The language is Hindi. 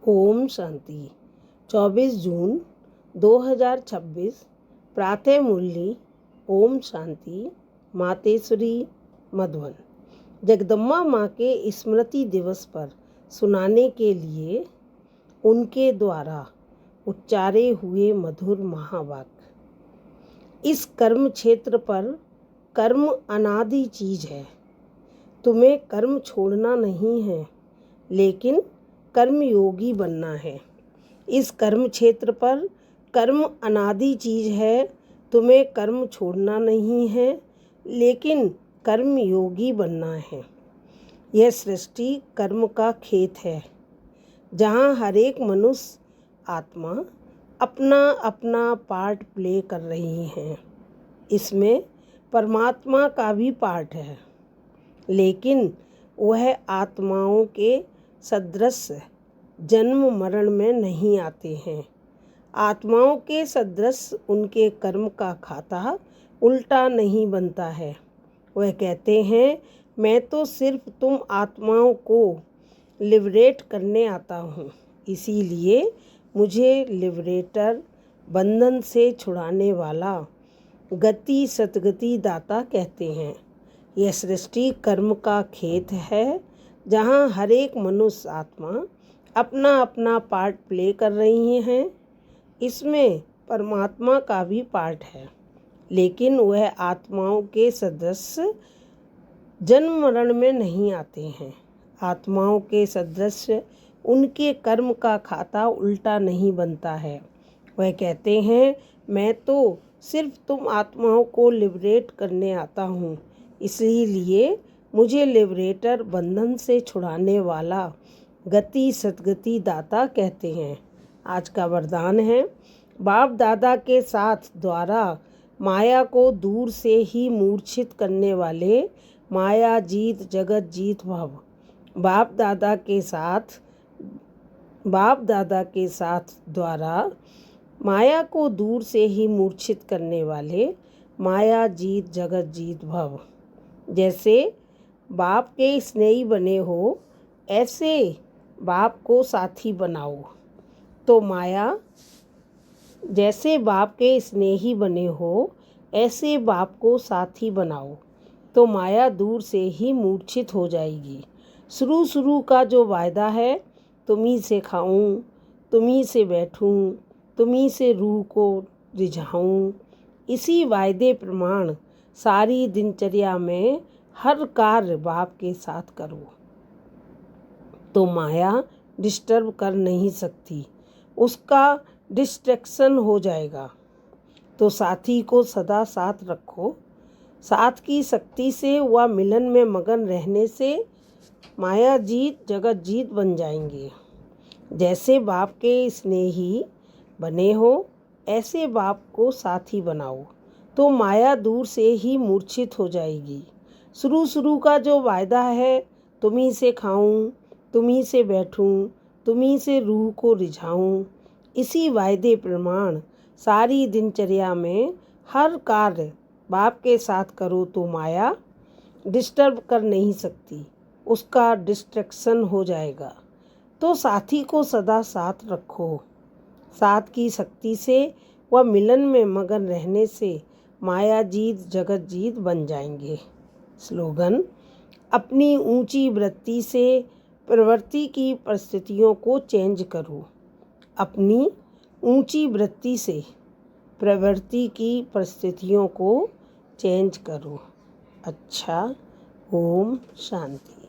ओम शांति। 24 जून 2026 प्रातः मुरली। ओम शांति। मातेश्वरी मधुबन। जगदम्बा माँ के स्मृति दिवस पर सुनाने के लिए उनके द्वारा उच्चारे हुए मधुर महावाक्य। इस कर्म क्षेत्र पर कर्म अनादि चीज है। तुम्हें कर्म छोड़ना नहीं है, लेकिन कर्म योगी बनना है। इस कर्म क्षेत्र पर कर्म अनादि चीज है। तुम्हें कर्म छोड़ना नहीं है, लेकिन कर्म योगी बनना है। यह सृष्टि कर्म का खेत है, जहाँ हर एक मनुष्य आत्मा अपना अपना पार्ट प्ले कर रही है। इसमें परमात्मा का भी पार्ट है, लेकिन वह आत्माओं के सदृश जन्म मरण में नहीं आते हैं। आत्माओं के सदृश उनके कर्म का खाता उल्टा नहीं बनता है। वह कहते हैं, मैं तो सिर्फ तुम आत्माओं को लिबरेट करने आता हूँ, इसीलिए मुझे लिबरेटर, बंधन से छुड़ाने वाला, गति सतगति दाता कहते हैं। यह सृष्टि कर्म का खेत है, जहाँ हर एक मनुष्य आत्मा अपना अपना पार्ट प्ले कर रही हैं। इसमें परमात्मा का भी पार्ट है, लेकिन वह आत्माओं के सदस्य जन्म मरण में नहीं आते हैं। आत्माओं के सदस्य उनके कर्म का खाता उल्टा नहीं बनता है। वह कहते हैं, मैं तो सिर्फ तुम आत्माओं को लिबरेट करने आता हूँ, इसीलिए मुझे लिबरेटर, बंधन से छुड़ाने वाला, गति सतगति दाता कहते हैं। आज का वरदान है, बाप दादा के साथ द्वारा माया को दूर से ही मूर्छित करने वाले माया जीत जगत जीत भव। बाप दादा के साथ द्वारा माया को दूर से ही मूर्छित करने वाले माया जीत जगत जीत भव। जैसे बाप के स्नेही बने हो, ऐसे बाप को साथी बनाओ तो माया, जैसे बाप के स्नेही बने हो ऐसे बाप को साथी बनाओ तो माया दूर से ही मूर्छित हो जाएगी। शुरू का जो वायदा है, तुम्ही से खाऊं, तुम्ही से बैठूं, तुम्ही से रूह को रिझाऊं, इसी वायदे प्रमाण सारी दिनचर्या में हर कार्य बाप के साथ करो तो माया डिस्टर्ब कर नहीं सकती, उसका डिस्ट्रैक्शन हो जाएगा। तो साथी को सदा साथ रखो। साथ की शक्ति से व मिलन में मगन रहने से माया जीत जगत जीत बन जाएंगे। जैसे बाप के स्नेही बने हो, ऐसे बाप को साथी बनाओ तो माया दूर से ही मूर्छित हो जाएगी। शुरू का जो वायदा है, तुम्ही से खाऊं, तुम्ही से बैठूं, तुम्ही से रूह को रिझाऊं, इसी वायदे प्रमाण सारी दिनचर्या में हर कार्य बाप के साथ करो तो माया डिस्टर्ब कर नहीं सकती, उसका डिस्ट्रैक्शन हो जाएगा। तो साथी को सदा साथ रखो। साथ की शक्ति से व मिलन में मगन रहने से माया जीत जगत जीत बन जाएंगे। स्लोगन, अपनी ऊंची वृत्ति से प्रवृत्ति की परिस्थितियों को चेंज करो। अपनी ऊंची वृत्ति से प्रवृत्ति की परिस्थितियों को चेंज करो। अच्छा, ओम शांति।